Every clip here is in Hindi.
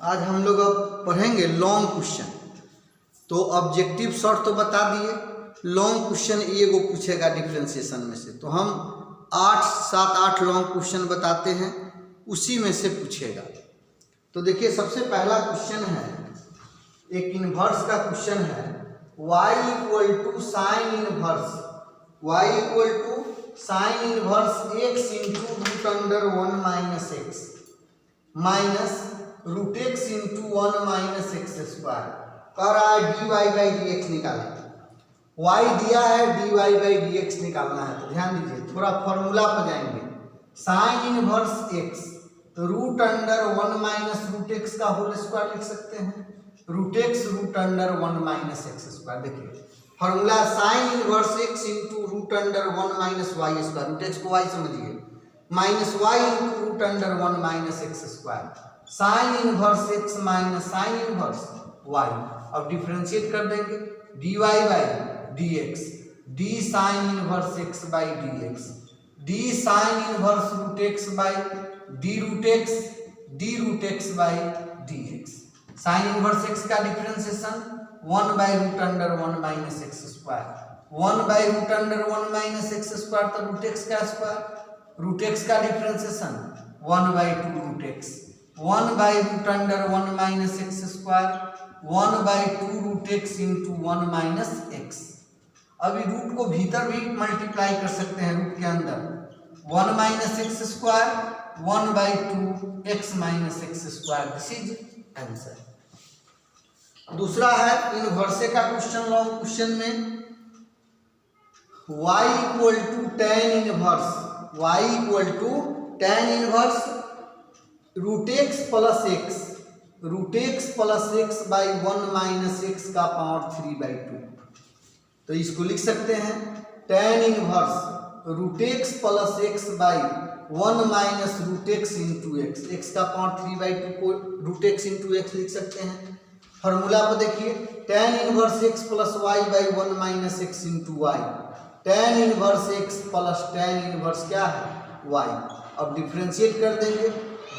आज हम लोग अब पढ़ेंगे लॉन्ग क्वेश्चन। तो ऑब्जेक्टिव शॉर्ट तो बता दिए, लॉन्ग क्वेश्चन एगो पूछेगा डिफरेंशिएशन में से। तो हम 7-8 लॉन्ग क्वेश्चन बताते हैं, उसी में से पूछेगा। तो देखिए सबसे पहला क्वेश्चन है, एक इन्वर्स का क्वेश्चन है, y = sine inverse, y = sine inverse x × √1 - x minus √x × 1 - x²। कह रहा है dy/dx निकालें। y दिया है, dy/dx निकालना है। तो ध्यान दीजिए, थोड़ा फॉर्मूला पर जाएंगे। साइन इनवर्स x तो √1 - √x का होल स्क्वायर लिख सकते हैं, √x √1 - x²। देखिए formula sine inverse x × √1 - y², √x को y समझिए, minus y × √1 - x²। Sine inverse x minus sine inverse y। अब डिफरेंशिएट कर देंगे, dy/dx, d sine inverse x/dx, d sine inverse √x/d√x/dx। Sine inverse x का डिफरेंशिएशन 1/√1 - x², 1/√1 - x² तो √x का स्क्वायर, √x का differentiation 1/2√x, 1/√1 - x², 1/2√x × 1 - x। अभी रूट को भीतर भी मल्टीप्लाई कर सकते हैं, रूट के अंदर 1 - x², 1/2x - x²। This is answer. दूसरा है इनवर्से का क्वेश्चन, लॉन्ग क्वेश्चन में y = tan inverse, y = tan inverse √x + x, √x + x/1 - x का पावर 3/2। तो इसको लिख सकते हैं tan inverse √x + x/1 - √x × x, x का पावर 3/2 को √x × x लिख सकते हैं। फॉर्मूला पर देखिए, tan inverse x + y/1 - x × y, tan inverse x + tan inverse क्या है y। अब डिफरेंशिएट कर देंगे,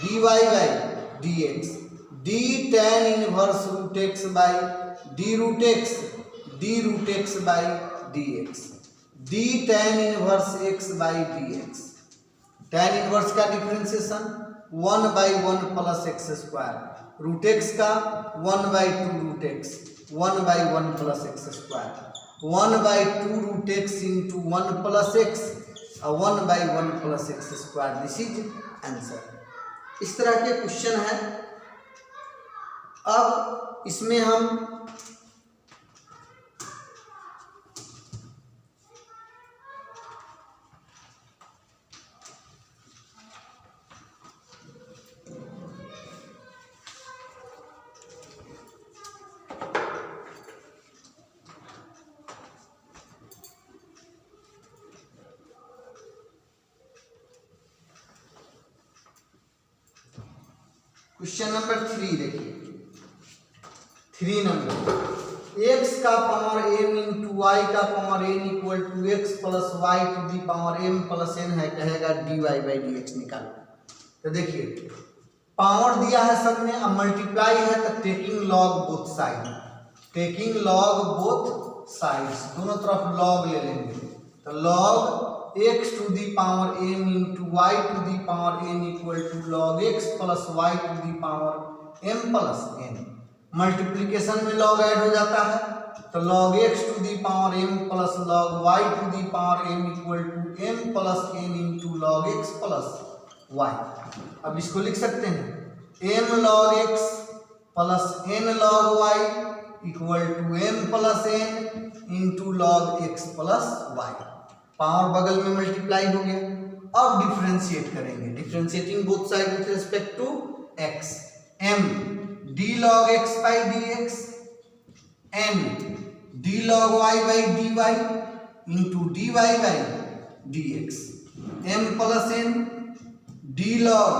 dy/dx, d tan inverse √x/d√x, d√x/dx, d tan inverse x/dx। tan inverse का डिफरेंशिएशन 1/1 + x², √x का 1/2√x, 1/1 + x², 1/2√x × 1 + x और 1/1 + x²। This is answer. इस तरह के क्वेश्चन हैं। अब इसमें हम क्वेश्चन नंबर 3 देखिए, 3 नंबर, x का पावर m × y का power n = x + y to the power m + n है, कहेगा dy/dx निकालो। तो देखिए पावर दिया है सब में, अब मल्टीप्लाई है तो taking log both side, taking log both sides, दोनों तरफ लॉग ले लेंगे। तो log x to the power m × y to the power n = log x + y to the power m + n। Multiplication में लॉग ऐड हो जाता है, तो log x to the power m + log y to the power m = m + n × log x + y। अब इसको लिख सकते हैं m log x + n log y = m + n × log x + y। Power बगल में मल्टीप्लाई हो गया। अब डिफरेंशिएट करेंगे, differentiating both side with respect to x, m d log x/dx, n d log y/dy × dy/dx, m + n d log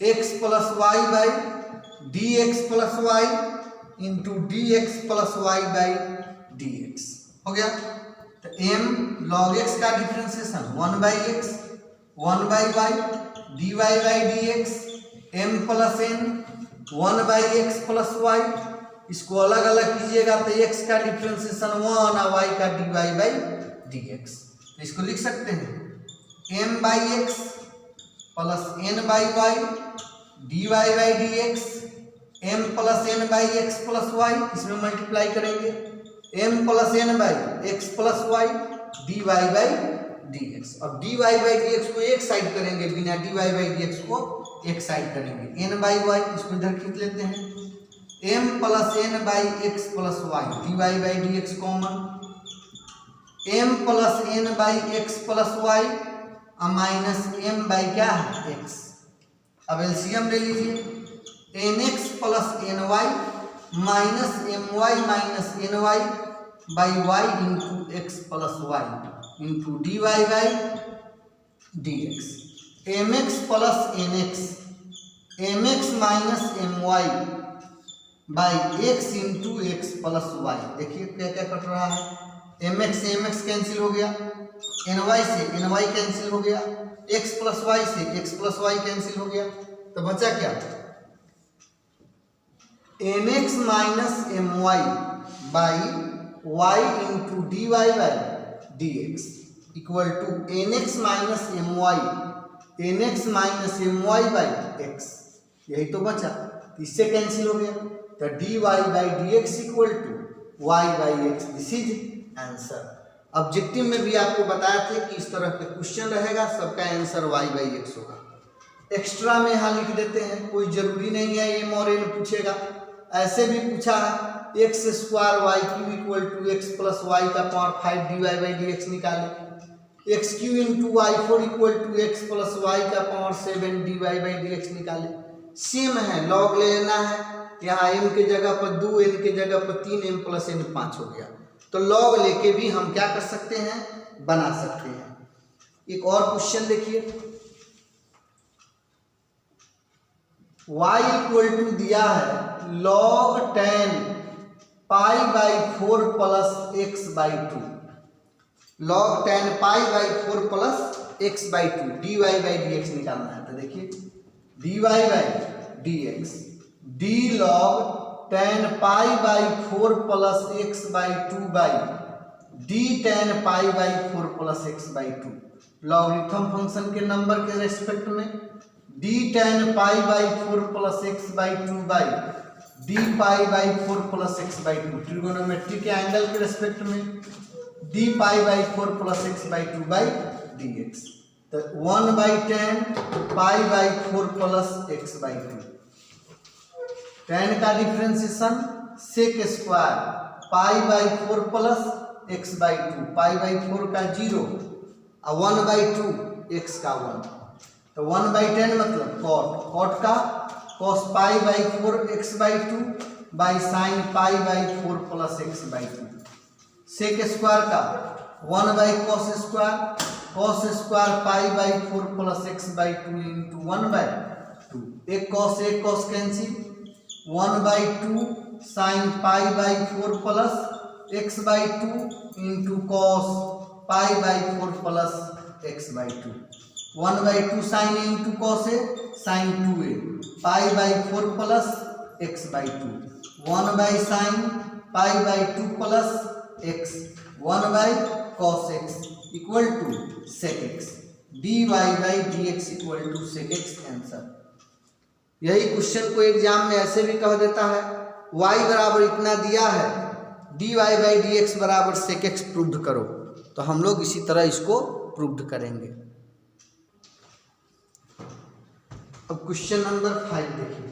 x + y/dx + y × dx + y/dx हो गया। तो m log x का differentiation 1/x, 1/y, dy/dx, m + n 1/x plus y, इसको अलग अलग कीजिएगा तो x का डिफ्रेंसिएशन 1 और y का dy/dx, इसको लिख सकते हैं m/x plus n/y dy/dx, m plus n/x plus y, इसमें मल्टीप्लाई करेंगे m plus n/x plus y dy/dx। अब dy/dx को एक साइड करेंगे, बिना dy/dx को एक साइड करेंगे, n/y इसको इधर खींच लेते हैं, m plus n/x plus y dy/dx common, m plus n/x plus y minus m by क्या है x। अब एलसीएम ले लीजिए, nx plus ny minus my minus ny by y into x plus y into dy/dx, mx plus nx mx minus my by x into x plus y. देखिए क्या क्या कट रहा है, mx से mx कैंसिल हो गया, ny से ny कैंसिल हो गया, x प्लस वाई से x प्लस वाई कैंसिल हो गया, तो बचा क्या mx minus my by y into dy/dx equal to nx minus my by x, यही तो बचा, इससे कैंसिल हो गया, तो dy/dx equal to y/x, this is answer. Objective में भी आपको बताया थे कि इस तरह के क्वेश्चन रहेगा, सबका आंसर y/x होगा। एक्स्ट्रा में यहाँ लिख देते हैं, कोई जरूरी नहीं है ये मॉडल पूछेगा, ऐसे भी पूछा है x square y cube equal to x plus y का पावर 5 dy/dx निकाले, x cube into y 4 equal to x plus y का पावर 7 dy/dx निकाले। सेम है, लॉग ले लेना है, यहाँ m के जगह पर 2, n के जगह पर 3, m प्लस n 5 हो गया, तो लॉग लेके भी हम क्या कर सकते हैं, बना सकते हैं। एक और क्वेश्चन देखिए, y इक्वल टू दिया है log 10 π/4 plus x/2, log 10 π/4 plus x/2 dy/dx निकालना है, तो देखिए dy/dx d log 10 π/4 plus x/2 by d 10 π/4 plus x/2, logarithm function के नंबर के रेस्पेक्ट में d 10 π/4 plus x/2 by d π/4 plus x/2, trigonometry के एंगल के रेस्पेक्ट में d π/4 plus x/2 by dx, तो 1/10 π/4 प्लस x/2, 10 का differentiation sec square π/4 plus x/2, π/4 का 0 और 1/2 x का 1, तो 1/10 मतलब cot का cos π/4 x/2 बाई sine π/4 plus x/2, sec square का 1/cos square π/4 plus x/2 into 1/2, एक cos cancel, 1/2 sine π/4 plus x/2 into cos π/4 plus x/2, 1/2 sine into cos a sine 2a π/4 plus x/2, 1/sin π/2 plus x, 1/cos x equal to sec x, dy/dx equal to sec x answer. यही क्वेश्चन को एग्जाम में ऐसे भी कह देता है, y बराबर इतना दिया है, dy/dx बराबर sec x प्रूव्ड करो, तो हम लोग इसी तरह इसको प्रूव्ड करेंगे। अब क्वेश्चन नंबर 5 देखिए,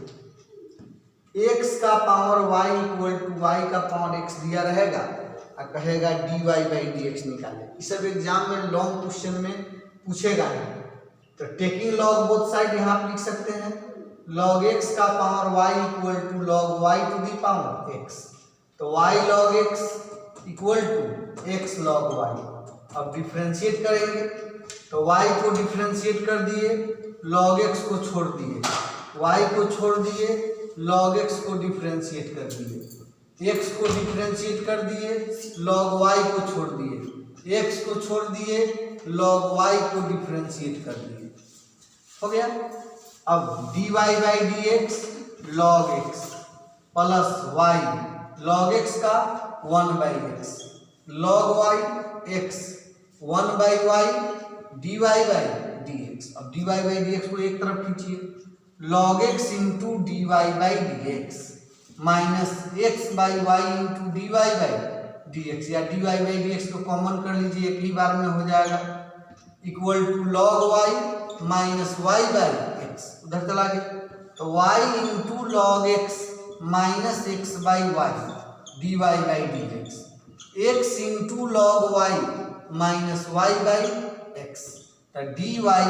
x का power y equal to y का पावर x दिया रहेगा और कहेगा dy/dx निकाले। इस सब एग्जाम में लॉन्ग क्वेश्चन में पूछेगा नहीं, तो टेकिंग लॉग बोथ साइड यहाँ आप लिख सकते हैं, log x का power y equal to log y to the power x, तो y log x equal to x log y। अब डिफ्रेंशिएट करेंगे, तो y को डिफ्रेंशिएट कर दिए, log x को छोड़ दिए, y को छोड़ दिए, log x को डिफ्रेंशिएट कर दिए, x को डिफ्रेंशिएट कर दिए, log y को छोड़ दिए, x को छोड़ दिए, log y को डिफ्रेंशिएट कर दिए, हो गया। अब dy/dx log x plus y log x का 1/x log y x 1/y dy by dx। अब dy by dx को एक तरफ खींचिए log x into dy by dx minus x by y into dy by dx या dy by dx को कॉमन कर लीजिए, एक ही बार में हो जाएगा, equal to log y minus y by x उधर चला गया तो y into log x minus x by y dy by dx x into log y minus y by x तो dy by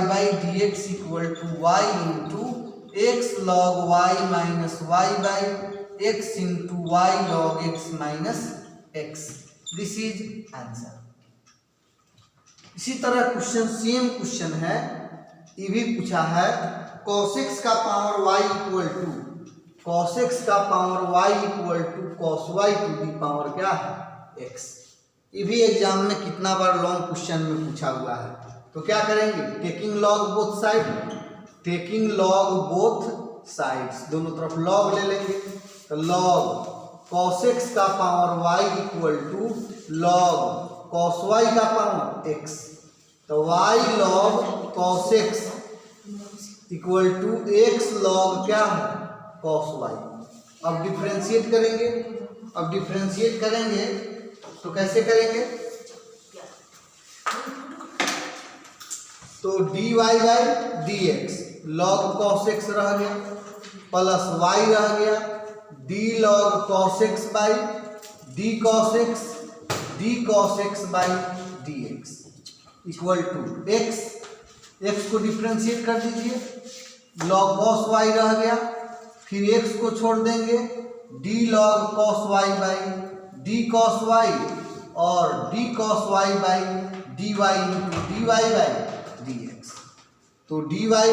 dx equal to y into x log y minus y by x into y log x minus x। This is answer. इसी तरह क्वेश्चन सेम क्वेश्चन है, ये भी पूछा है cos x का power y equal to cos x का power y equal to cos y to the power क्या है x। ये भी एग्जाम में कितना बार लॉन्ग क्वेश्चन में पूछा हुआ है। तो क्या करेंगे, taking log both side, taking log both sides, दोनों तरफ लॉग ले लेंगे तो लॉग cos x का power y equal to log cos y का पावर x तो y log cos x equal to x log क्या है cos y। अब डिफरेंशिएट करेंगे, अब डिफरेंशिएट करेंगे तो कैसे करेंगे, तो dy by dx log cos x रह गया प्लस y रह गया d log cos x by d cos x by dx equal to x को डिफरेंशिएट कर दीजिए, log cos y रह गया, फिर x को छोड़ देंगे d log cos y by d cos y और d cos y by dy into dy by dx तो dy by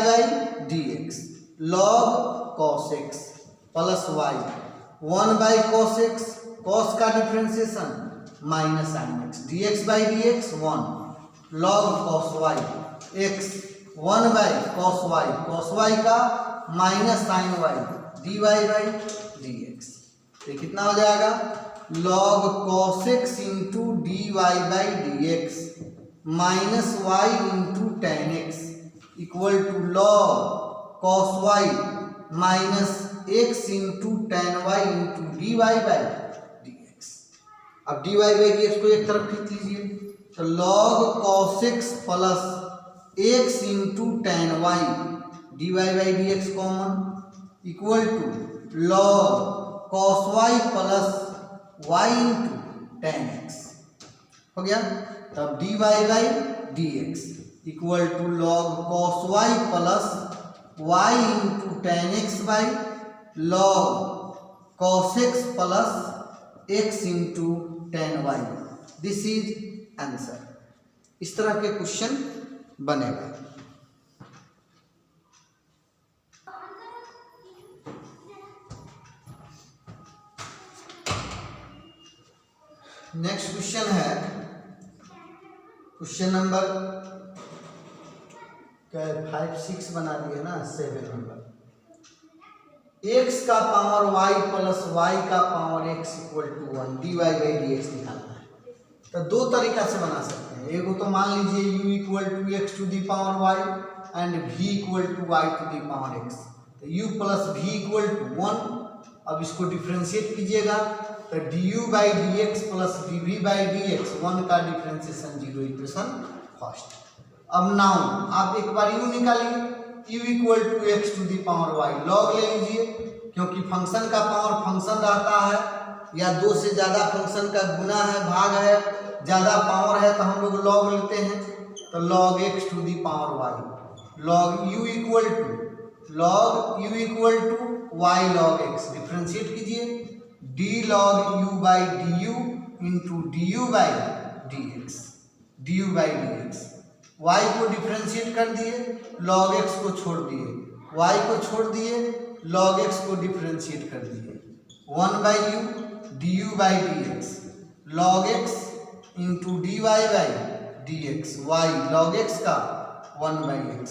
dx log cos x plus y 1/cos x cos का differentiation minus sin x dx by dx 1 log cos y x 1/cos y cos y का minus sin y dy by dx ये कितना हो जाएगा log cos x into dy by dx minus y into tan x equal to log cos y minus x into tan y into dy by dx। अब dy by dx को एक तरफ खींच लीजिए तो log cos x plus x into tan y dy by dx common equal to log cos y plus y into tan x हो गया। तब dy by dx equal to log cos y plus y into tan x by log cos x plus x into tan y। This is answer. इस तरह के क्वेश्चन बनेगा। नेक्स्ट क्वेश्चन है क्वेश्चन नंबर 5-6 बना दिए ना, 7 नंबर। x का पावर y प्लस y का power x equal to 1 dy by dx निकालना है। तो दो तरीका से बना सकते हैं, एगो तो मान लीजिए u equal to x to the power y and v equal to y to the power x तो u plus v equal to 1। अब इसको डिफ्रेंशिएट कीजिएगा तो du by dx plus dv by dx 1 का डिफ्रेंशिएशन 0 इक्वेशन फर्स्ट। अब नाउ आप एक बार u निकालिए, u equal to x to the power y log ले लीजिए, क्योंकि फंक्शन का पावर फंक्शन रहता है या दो से ज़्यादा फंक्शन का गुना है, भाग है, ज़्यादा पावर है तो हम लोग log लेते हैं। तो log x to the power y log u equal to y log x differentiate कीजिए d log u by du into du by dx y को डिफ्रेंशिएट कर दिए, log x को छोड़ दिए, y को छोड़ दिए, log x को डिफ्रेंशिएट कर दिए 1/u du by dx log x into dy by dx y log x का 1/x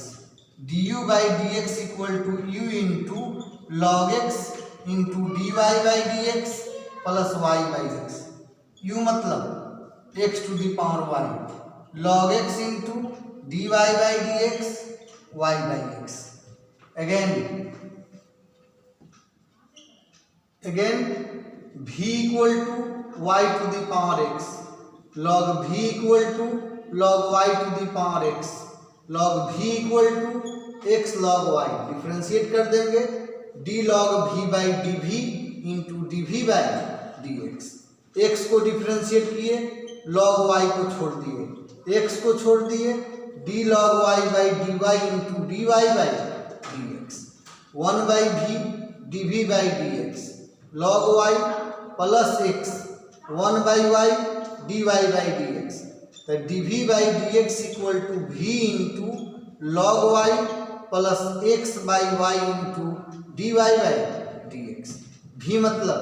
du by dx equal to u into log x into dy by d x plus y by x. U मतलब x to the power y log x into dy by d x y by x. again v equal to y to the power x log v equal to log y to the power x log v equal to x log y। Differentiate कर देंगे d log v by D we into d v by d x. x को डिफ्रेंशिएट किए log y को छोड़ दिए, x को छोड़ दिए d log y by d y into d y by d x. 1 by v d v by d x log y plus x 1 by y dy by d x. तो d v by d x equal to v into log y plus x by y into dy by d x. v मतलब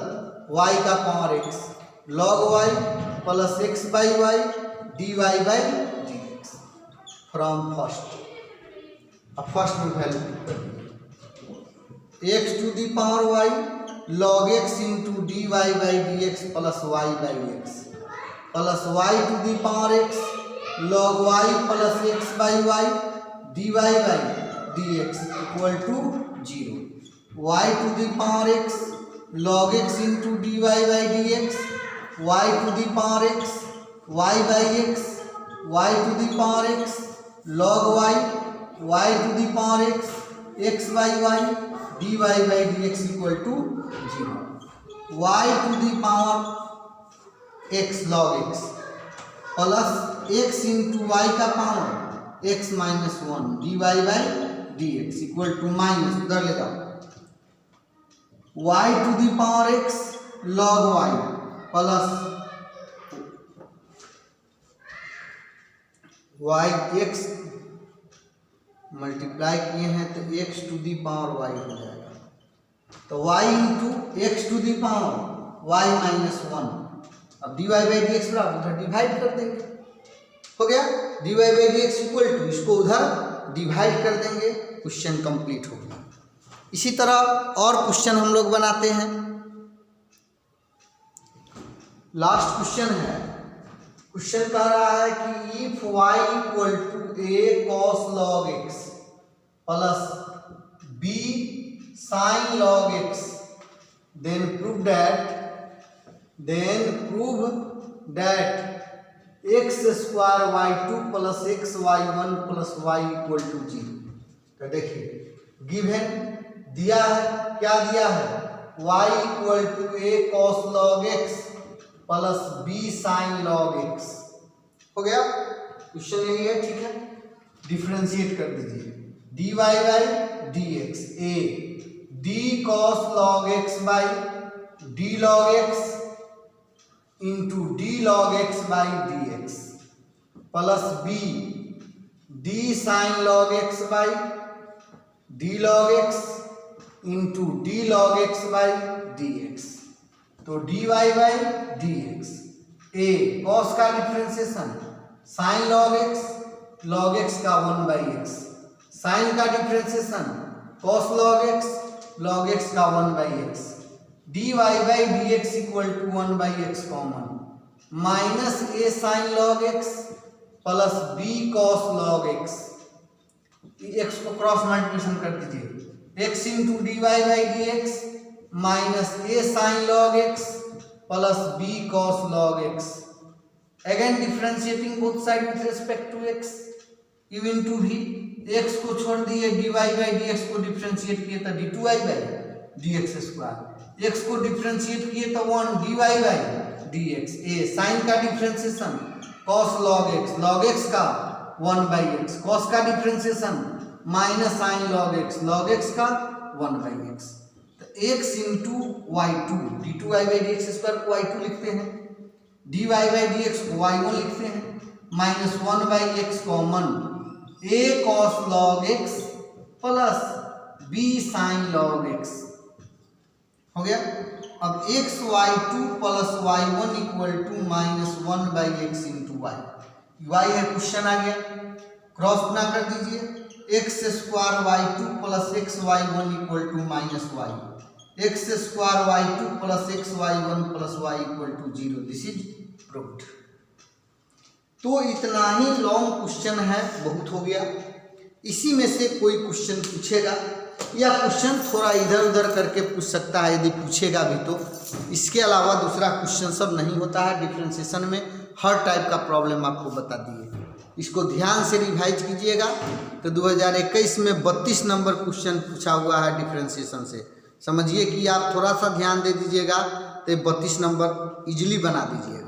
y का power x log y plus x by y dy by d x from first. अब फर्स्ट में value x to the power y log x into d y by d x plus y by x plus y to the power x log y plus x by y d y by d x equal to 0। y to the power x log x into d y by d x y to the power x y by x y to the power x log y y to the power x x by y dy by d x equal to 0। y to the power x log x plus x into y का power x minus 1 dy by d x equal to minus उधर ले जाओ y to the power x log y plus y x multiply किए हैं तो x to the power y हो जाएगा। तो y into x to the power y minus 1। अब dy बाई डी एक्स बराबर उधर डिवाइड कर देंगे, हो गया dy by d x equal to इसको उधर डिवाइड कर देंगे, क्वेश्चन कंप्लीट हो गया। इसी तरह और क्वेश्चन हम लोग बनाते हैं। लास्ट क्वेश्चन है, क्वेश्चन कह रहा है कि if y equal to a cos log x plus b sin log x then prove that x square y2 plus xy1 plus y equal to 0। तो देखिए गिवन दिया है, क्या दिया है y equal to a cos log x plus b sin log x। हो गया क्वेश्चन यही है, ठीक है। डिफरेंशिएट कर दीजिए dy by d x a d cos log x by d log x into d log x by d x plus b d sin log x by d log x into d log x by d x. तो dy by d x a cos का डिफरेंशिएशन sin log x का 1 बाई एक्स, साइन का डिफरेंशिएशन cos log x का 1 by x, dy by d x equal to 1 by x common minus a sin log x plus b cos log x। x को क्रॉस मल्टीप्लिकेशन कर दीजिए x into dy by d x minus a sin log x plus b cos log x। Again differentiating both side with respect to x u into v, x को छोड़ दिए dy बाई डी एक्स को डिफरेंशिएट किए तो d2y by d x square, x को डिफरेंशिएट किए तो 1 dy by d x. a sine का डिफरेंशिएशन cos log x का 1 बाई एक्स, cos का differentiation minus sine log x का 1 बाई एक्स। तो x into y2 d2y by d x square को y2 लिखते हैं, dy बाई डी एक्स को y1 लिखते हैं, minus 1 by x common a cos log x plus b sin log x। हो गया। अब x y2 plus y1 equal to minus 1 by x into y, y है क्वेश्चन आ गया, क्रॉस गुना कर दीजिए x square y two plus x y one equal to minus y, x square y two plus x y one plus y equal to 0, this is proved. तो इतना ही लॉन्ग क्वेश्चन है, बहुत हो गया। इसी में से कोई क्वेश्चन पूछेगा या क्वेश्चन थोड़ा इधर उधर करके पूछ सकता है यदि पूछेगा भी तो। इसके अलावा दूसरा क्वेश्चन सब नहीं होता है। डिफरेंशिएशन में हर टाइप का प्रॉब्लम आपको बता दिए, इसको ध्यान से रिवाइज कीजिएगा। तो 2021 में 32 नंबर क्वेश्चन पूछा हुआ है डिफरेंशिएशन से। समझिए कि आप थोड़ा सा ध्यान दे दीजिएगा तो 32 नंबर इजीली बना दीजिएगा।